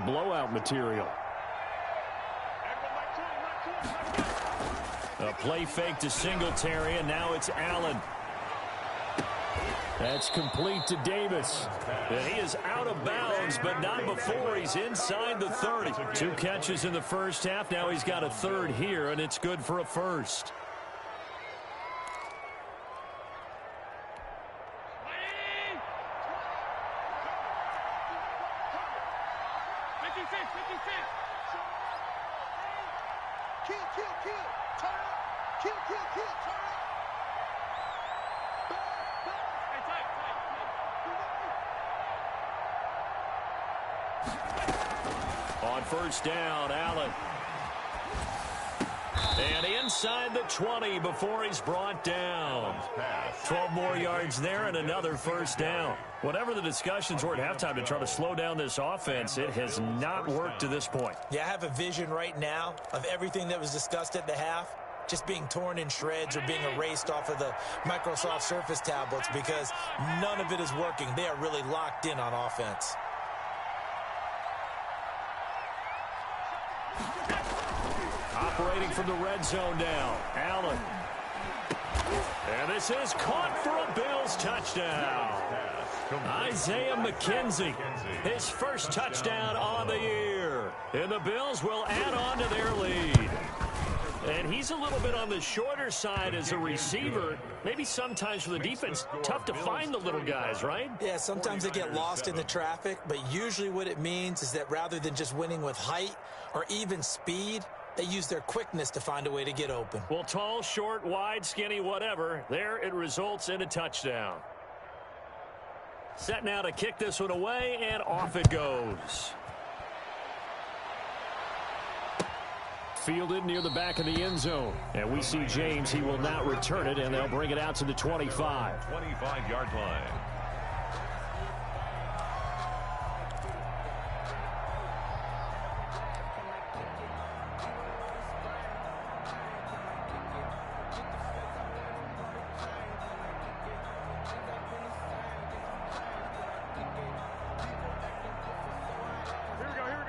blowout material. A play fake to Singletary, and now it's Allen. That's complete to Davis. And he is out of bounds, but not before he's inside the 30. 2 catches in the first half. Now he's got a third here, and it's good for a first. On first down, Allen. And inside the 20 before he's brought down. 12 more yards there and another first down. Whatever the discussions were at halftime to try to slow down this offense, it has not worked to this point. Yeah, I have a vision right now of everything that was discussed at the half just being torn in shreds or being erased off of the Microsoft Surface tablets because none of it is working. They are really locked in on offense. Operating from the red zone now, Allen. And this is caught for a Bills touchdown. Isaiah McKenzie, his first touchdown on the year. And the Bills will add on to their lead. And he's a little bit on the shorter side as a receiver. Maybe sometimes for the defense, tough to find the little guys, right? Yeah, sometimes they get lost in the traffic, but usually what it means is that rather than just winning with height or even speed, they use their quickness to find a way to get open. Well, tall, short, wide, skinny, whatever, there it results in a touchdown. Set now to kick this one away, and off it goes. Fielded near the back of the end zone. And we see James. He will not return it, and they'll bring it out to the 25. 25-yard line.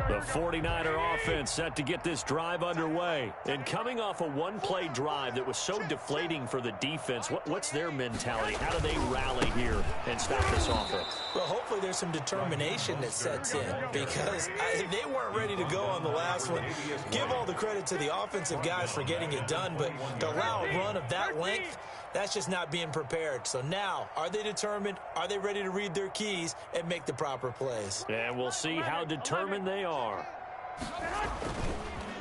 The 49er offense set to get this drive underway. And coming off a one-play drive that was so deflating for the defense, what's their mentality? How do they rally here and stop this offense? Well, hopefully there's some determination that sets in because they weren't ready to go on the last one. Give all the credit to the offensive guys for getting it done, but to allow a run of that length, that's just not being prepared. So now, are they determined? Are they ready to read their keys and make the proper plays? And we'll see how determined they are.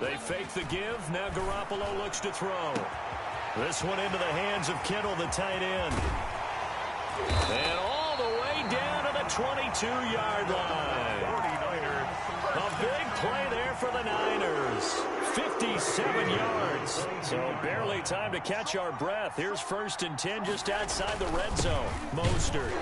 They fake the give. Now Garoppolo looks to throw. This one into the hands of Kittle, the tight end. And all the way down to the 22-yard line. A big play there for the Niners. 57 yards. So barely time to catch our breath. Here's 1st and 10 just outside the red zone. Mostert.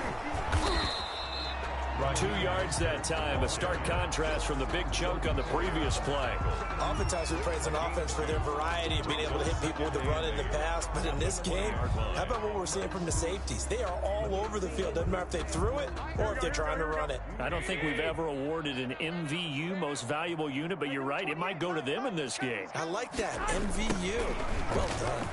2 yards that time. A stark contrast from the big chunk on the previous play. Oftentimes we praise an offense for their variety of being able to hit people with the run and the pass. But in this game, how about what we're seeing from the safeties? They are all over the field. Doesn't matter if they threw it or if they're trying to run it. I don't think we've ever awarded an MVU, most valuable unit, but you're right. It might go to them in this game. I like that. MVU. Well done.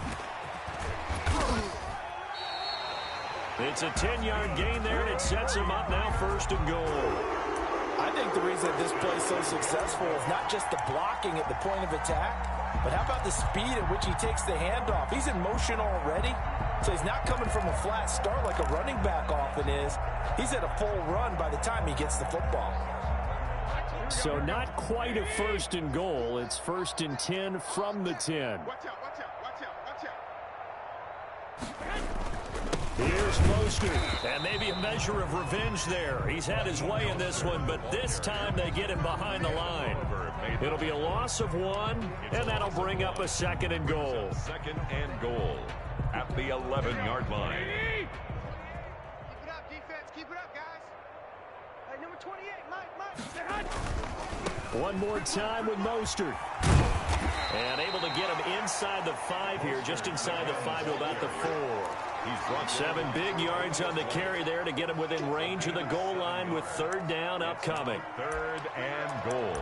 It's a 10-yard gain there, and it sets him up now 1st and goal. I think the reason that this play is so successful is not just the blocking at the point of attack, but how about the speed at which he takes the handoff? He's in motion already, so he's not coming from a flat start like a running back often is. He's at a full run by the time he gets the football. So not quite a 1st and goal. It's 1st and 10 from the 10. Here's Mostert, and maybe a measure of revenge there. He's had his way in this one, but this time they get him behind the line. It'll be a loss of 1, and that'll bring up a 2nd and goal. 2nd and goal at the 11-yard line. Keep it up, defense. Keep it up, guys. Hey, number 28, Mike. One more time with Mostert. And able to get him inside the 5 here, just inside the 5 to about the 4. 7 big yards on the carry there to get him within range of the goal line with 3rd down upcoming. 3rd and goal.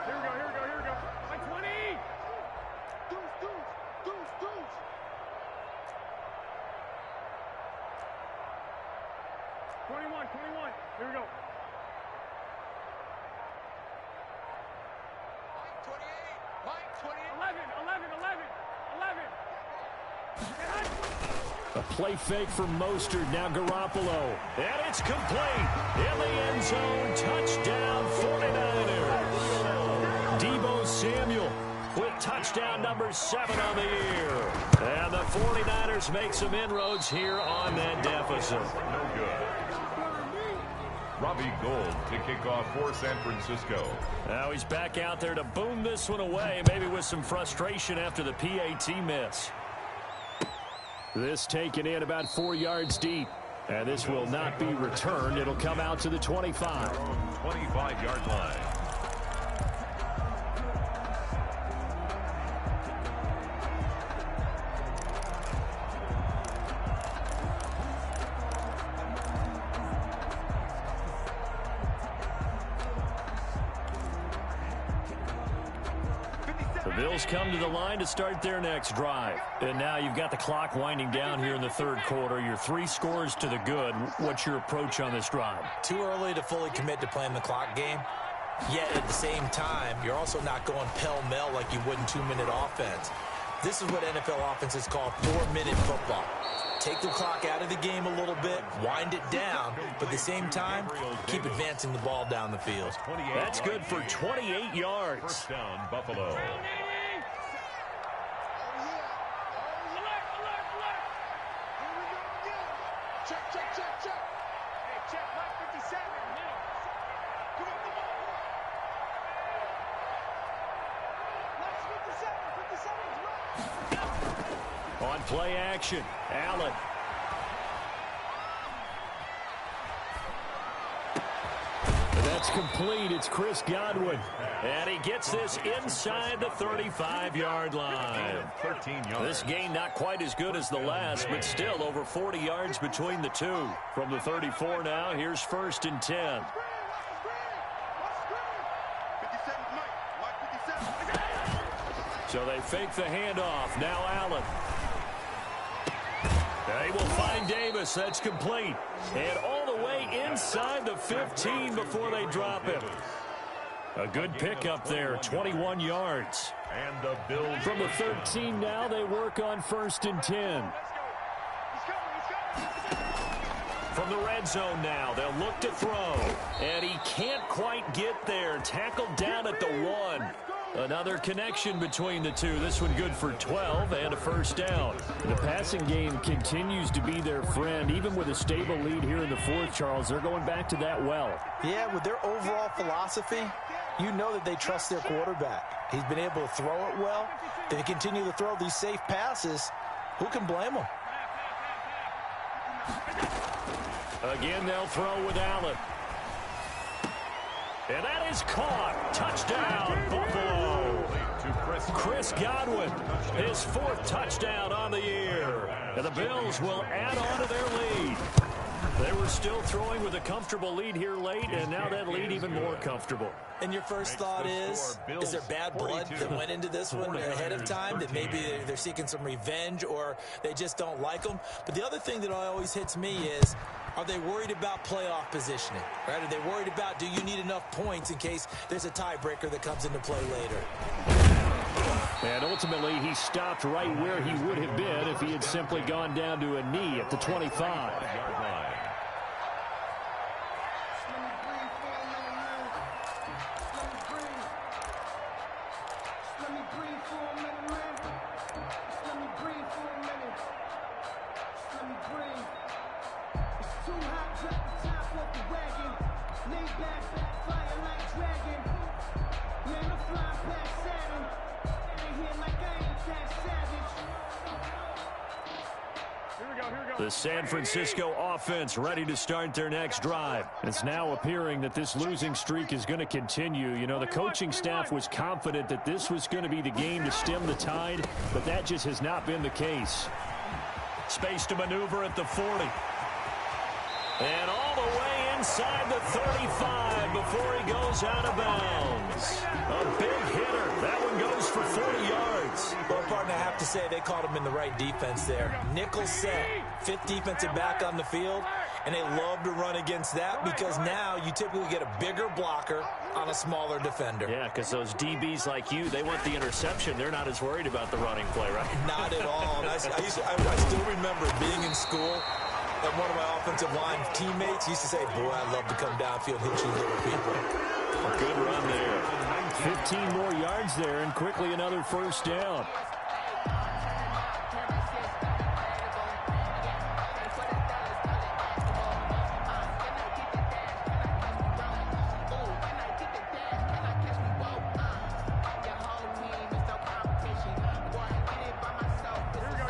Here we go. Like 20. Deuce. 21. Here we go. 11. A play fake from Mostert. Now Garoppolo. And it's complete. In the end zone. Touchdown 49ers. Deebo Samuel with touchdown number 7 on the year. And the 49ers make some inroads here on that deficit. No good. Robbie Gould to kick off for San Francisco. Now he's back out there to boom this one away, maybe with some frustration after the PAT miss. This taken in about 4 yards deep. And this will not be returned. It'll come out to the 25. 25-yard line. Bills come to the line to start their next drive. And now you've got the clock winding down here in the 3rd quarter. You're 3 scores to the good. What's your approach on this drive? Too early to fully commit to playing the clock game. Yet at the same time, you're also not going pell-mell like you would in 2-minute offense. This is what NFL offenses call 4-minute football. Take the clock out of the game a little bit, wind it down, but at the same time, keep advancing the ball down the field. That's good for 28 yards. First down, Buffalo. Check. Hey, check, Mike 57. Come on. Mike 57's right. On play action, Allen. That's complete. It's Chris Godwin. And he gets this inside the 35-yard line. 13 yards. This gain not quite as good as the last, but still over 40 yards between the two. From the 34 now, here's 1st and 10. So they fake the handoff. Now Allen. They will find Davis. That's complete. And all the way inside the 15 before they drop him. A good pickup there, 21 yards. And the Bills From the 13 now, they work on 1st and 10. From the red zone now, they'll look to throw. And he can't quite get there. Tackled down at the 1. Another connection between the two. This one good for 12 and a 1st down. The passing game continues to be their friend. Even with a stable lead here in the 4th, Charles, they're going back to that well. Yeah, with their overall philosophy, you know that they trust their quarterback. He's been able to throw it well. They continue to throw these safe passes. Who can blame them? Again, they'll throw with Allen. And that is caught. Touchdown, Buffalo. Chris Godwin, his 4th touchdown on the year. And the Bills will add on to their lead. They were still throwing with a comfortable lead here late, and now that lead even more comfortable. And your first thought is there bad blood that went into this one ahead of time, that maybe they're seeking some revenge or they just don't like them? But the other thing that always hits me is, are they worried about playoff positioning? Right? Are they worried about, do you need enough points in case there's a tiebreaker that comes into play later? And ultimately, he stopped right where he would have been if he had simply gone down to a knee at the 25. Here we go. The San Francisco offense ready to start their next drive. It's now appearing that this losing streak is going to continue. You know, the coaching staff was confident that this was going to be the game to stem the tide, but that just has not been the case. Space to maneuver at the 40. And all the way inside the 35 before he goes out of bounds. A big hitter. That one goes for 40 yards. Well, partner, I have to say they caught him in the right defense there. Nickel set, fifth defensive back on the field, and they love to run against that because now you typically get a bigger blocker on a smaller defender. Yeah, because those DBs like you, they want the interception. They're not as worried about the running play, right? Not at all. And I still remember being in school, and one of my offensive line teammates used to say, boy, I'd love to come downfield and hit you little people. A good run there. 15 more yards there, and quickly another first down.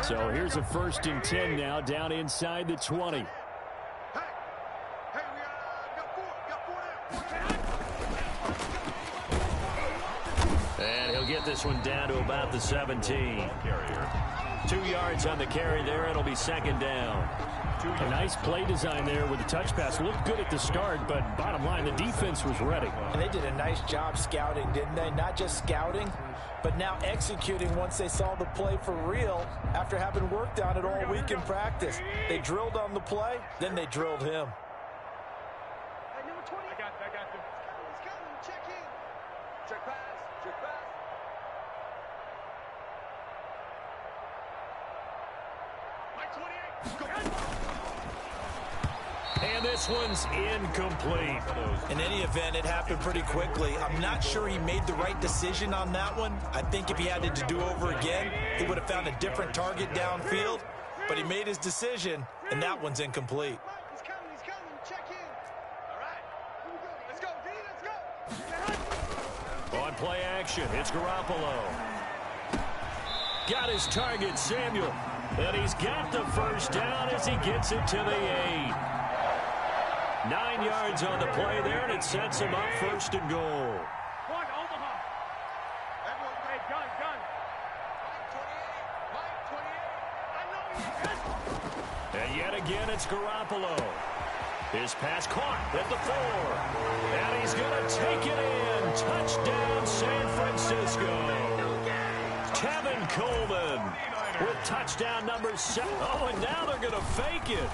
So here's a 1st and 10 now, down inside the 20. And he'll get this one down to about the 17. 2 yards on the carry there. It'll be 2nd down. A nice play design there with the touch pass. Looked good at the start, but bottom line, the defense was ready. And they did a nice job scouting, didn't they? Not just scouting, but now executing once they saw the play for real after having worked on it all week in practice. They drilled on the play, then they drilled him. Hey, number 20. I got them. He's coming. Check in. Check pass. Check pass. Mike 28. Go ahead. And this one's incomplete. In any event, it happened pretty quickly. I'm not sure he made the right decision on that one. I think if he had it to do over again, he would have found a different target downfield. But he made his decision, and that one's incomplete. He's coming. Check in. All right. Here we go. Let's go, D. Let's go. On play action, it's Garoppolo. Got his target, Samuel. And he's got the first down as he gets it to the 8. 9 yards on the play there, and it sets him up 1st and goal. One, Omaha. Everyone, hey, gun. Mike 28. I know he is. And yet again, it's Garoppolo. His pass caught at the 4. And he's going to take it in. Touchdown, San Francisco. Kevin Coleman with touchdown number 7. Oh, and now they're going to fake it.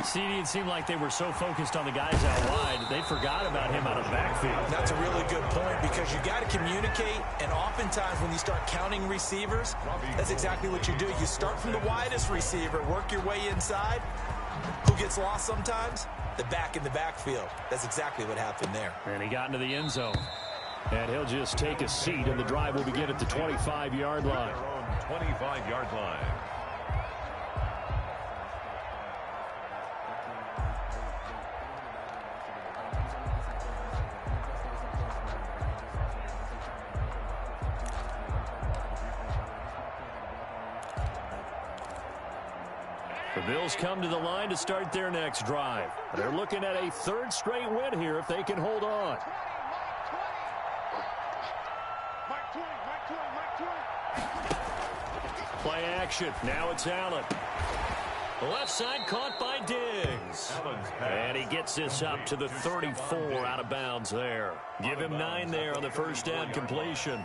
CD, it seemed like they were so focused on the guys out wide, they forgot about him out of the backfield. That's a really good point because you got to communicate, and oftentimes when you start counting receivers, that's exactly what you do. You start from the widest receiver, work your way inside. Who gets lost sometimes? The back in the backfield. That's exactly what happened there. And he got into the end zone. And he'll just take a seat, and the drive will begin at the 25-yard line. 25-yard line. The Bills come to the line to start their next drive. They're looking at a 3rd straight win here if they can hold on. Play action. Now it's Allen. Left side caught by Diggs. And he gets this up to the 34 out of bounds there. Give him 9 there on the first down completion.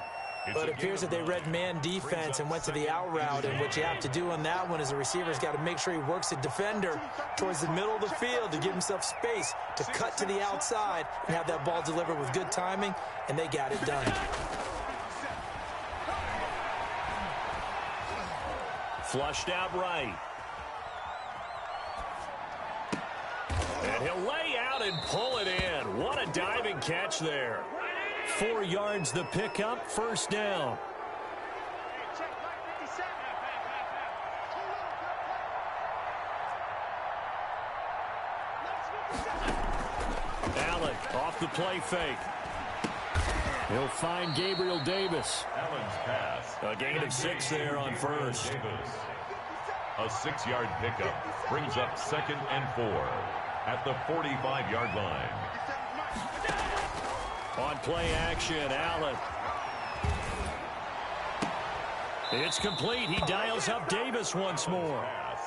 But it appears that they read man defense and went to the out route, and what you have to do on that one is the receiver's got to make sure he works the defender towards the middle of the field to give himself space to cut to the outside and have that ball delivered with good timing, and they got it done. Flushed out right. And he'll lay out and pull it in. What a diving catch there. 4 yards the pickup, first down. Allen off the play fake. He'll find Gabriel Davis. Allen's pass. A gain of 6 there on first. A 6-yard pickup brings up 2nd and 4 at the 45-yard line. On play action, Allen. It's complete. He dials up Davis once more.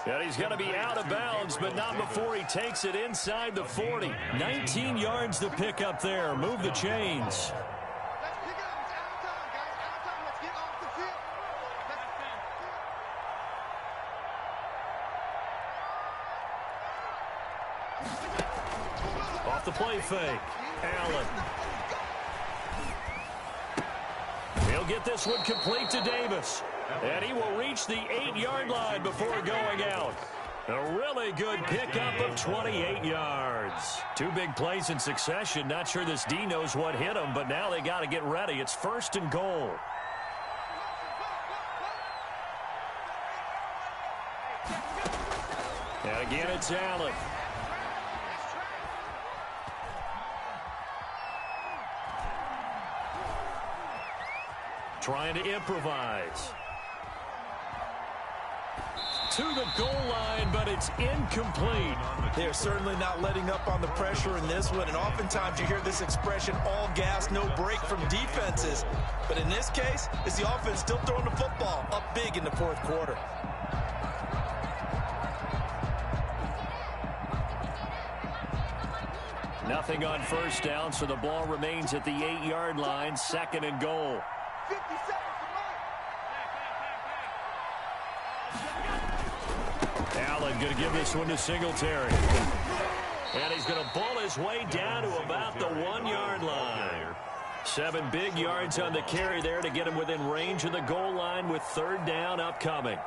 And he's going to be out of bounds, but not before he takes it inside the 40. 19 yards to pick up there. Move the chains. Off the play fake. Allen. He'll get this one complete to Davis. And he will reach the 8-yard line before going out. A really good pickup of 28 yards. 2 big plays in succession. Not sure this D knows what hit him, but now they got to get ready. It's 1st and goal. And again, it's Allen. Trying to improvise. To the goal line, but it's incomplete. They're certainly not letting up on the pressure in this one, and oftentimes you hear this expression, all gas, no break from defenses. But in this case, it's the offense still throwing the football up big in the 4th quarter. Nothing on 1st down, so the ball remains at the 8-yard line, 2nd and goal. 50 seconds Allen going to give this one to Singletary. And he's going to ball his way down to about the 1-yard line. 7 big yards on the carry there to get him within range of the goal line with 3rd down upcoming.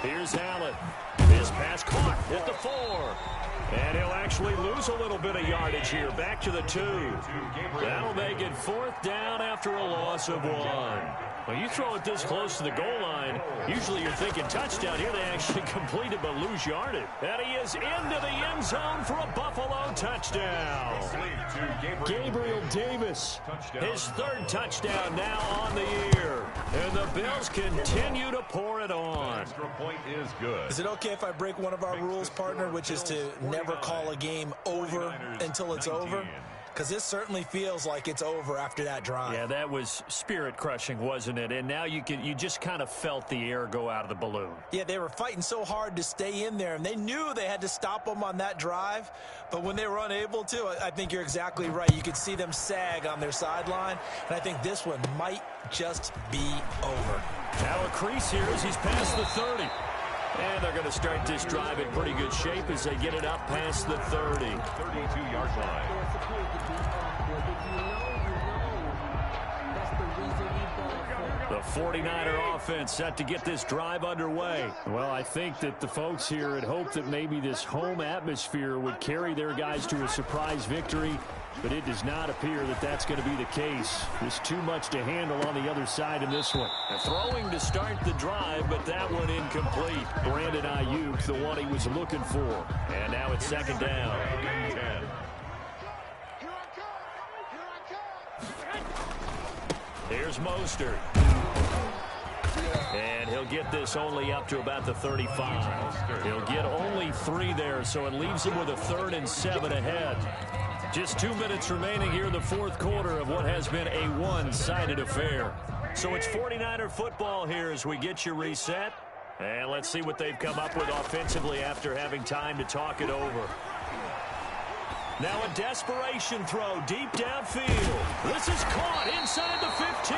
Here's Allen. This pass caught at the 4. And he'll actually lose a little bit of yardage here. Back to the 2. That'll make it 4th down after a loss of 1. Well, you throw it this close to the goal line, usually you're thinking touchdown. Here they actually complete it but lose yardage. And he is into the end zone for a Buffalo touchdown. Gabriel Davis, his 3rd touchdown now on the year. And the Bills continue to pour it on. Extra point is good. Is it okay if I break one of our rules, partner, which is to never call a game over until it's over? Because this certainly feels like it's over after that drive. Yeah, that was spirit-crushing, wasn't it? And now you just kind of felt the air go out of the balloon. Yeah, they were fighting so hard to stay in there, and they knew they had to stop them on that drive. But when they were unable to, I think you're exactly right. You could see them sag on their sideline, and I think this one might just be over. Now a crease here as he's past the 30. And they're going to start this drive in pretty good shape as they get it up past the 30. 32-yard line. The 49er offense set to get this drive underway. Well, I think that the folks here had hoped that maybe this home atmosphere would carry their guys to a surprise victory, but it does not appear that that's going to be the case. There's too much to handle on the other side in this one. Throwing to start the drive, but that one incomplete. Brandon Ayuk, the one he was looking for. And now it's 2nd down. Here's Mostert. And he'll get this only up to about the 35. He'll get only 3 there, so it leaves him with a 3rd and 7 ahead. Just 2 minutes remaining here in the 4th quarter of what has been a one-sided affair. So it's 49er football here as we get you reset. And let's see what they've come up with offensively after having time to talk it over. Now a desperation throw deep downfield. This is caught inside the 15.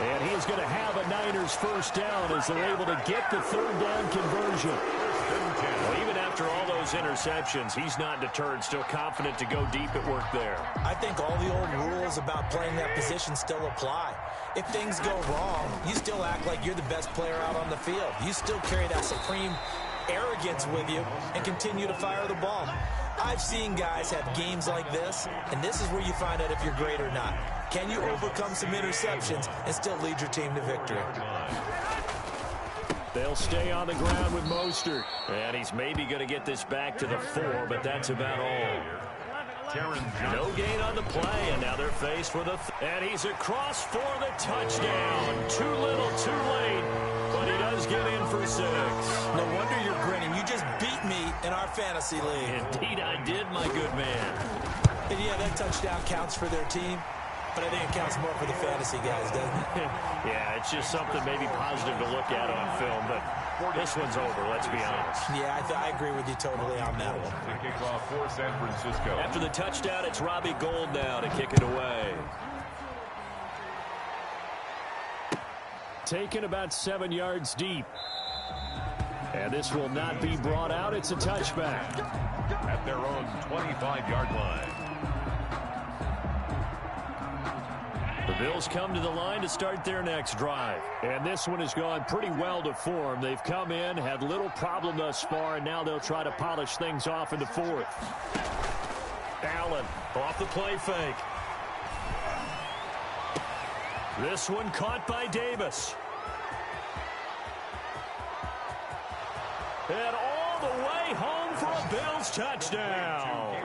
And he is going to have a Niners 1st down as they're able to get the 3rd down conversion. Well, even after all those interceptions, he's not deterred, still confident to go deep at work there. I think all the old rules about playing that position still apply. If things go wrong, you still act like you're the best player out on the field. You still carry that supreme arrogance with you and continue to fire the ball. I've seen guys have games like this, and this is where you find out if you're great or not. Can you overcome some interceptions and still lead your team to victory? They'll stay on the ground with Mostert. And he's maybe going to get this back to the 4, but that's about all. No gain on the play, and now they're faced with and he's across for the touchdown. Too little, too late, but he does get in for 6. No wonder you're grinning. You just beat me in our fantasy league. Indeed I did, my good man. And yeah, that touchdown counts for their team, but I think it counts more for the fantasy guys, doesn't it? Yeah, it's just something maybe positive to look at on film, but this one's over, let's be honest. Yeah, I agree with you totally on that one. The kickoff for San Francisco. After the touchdown, it's Robbie Gould now to kick it away. Taken about 7 yards deep. And this will not be brought out. It's a touchback. At their own 25-yard line. The Bills come to the line to start their next drive. And this one has gone pretty well to form. They've come in, had little problem thus far, and now they'll try to polish things off in the 4th. Allen off the play fake. This one caught by Davis. And all the way home for a Bills touchdown.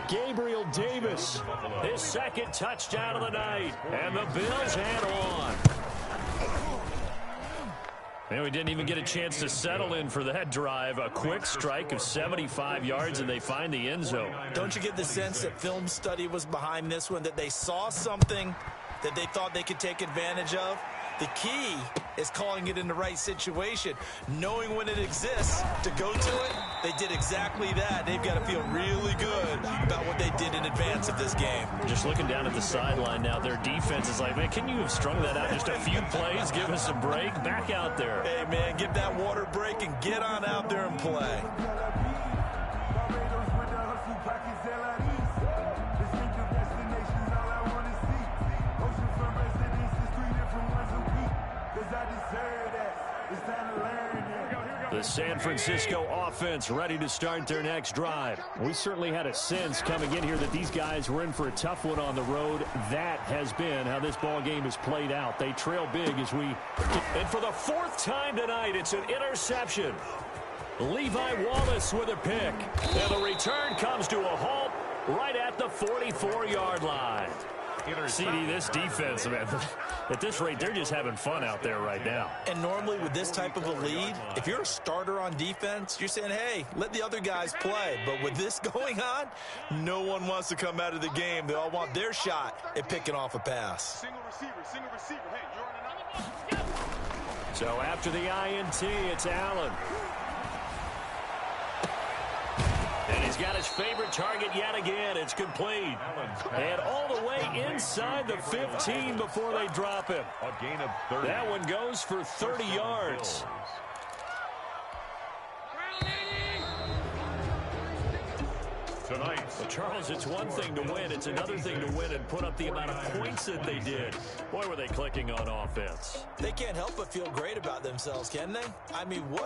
Gabriel Davis, his second touchdown of the night. And the Bills head on. And we didn't even get a chance to settle in for that drive. A quick strike of 75 yards, and they find the end zone. Don't you get the sense that film study was behind this one, that they saw something that they thought they could take advantage of? The key is calling it in the right situation, knowing when it exists to go to it. They did exactly that. They've got to feel really good about what they did in advance of this game. Just looking down at the sideline now, their defense is like, man, can you have strung that out just a few plays? Give us a break. Back out there. Hey, man, give that water break and get on out there and play. The San Francisco offense ready to start their next drive. We certainly had a sense coming in here that these guys were in for a tough one on the road. That has been how this ball game has played out. They trail big as we... And for the 4th time tonight, it's an interception. Levi Wallace with a pick. And the return comes to a halt right at the 44-yard line. CD, this defense, man, at this rate, they're just having fun out there right now. And normally with this type of a lead, if you're a starter on defense, you're saying, hey, let the other guys play. But with this going on, no one wants to come out of the game. They all want their shot at picking off a pass. Single receiver. Hey, you're on another. So after the INT, it's Allen. And he's got his favorite target yet again. It's complete. And all the way inside the 15 before they drop him. A gain of 30. That one goes for 30 yards. Tonight. Well, Charles, it's one thing to win. It's another thing to win and put up the amount of points that they did. Boy, were they clicking on offense. They can't help but feel great about themselves, can they? I mean, what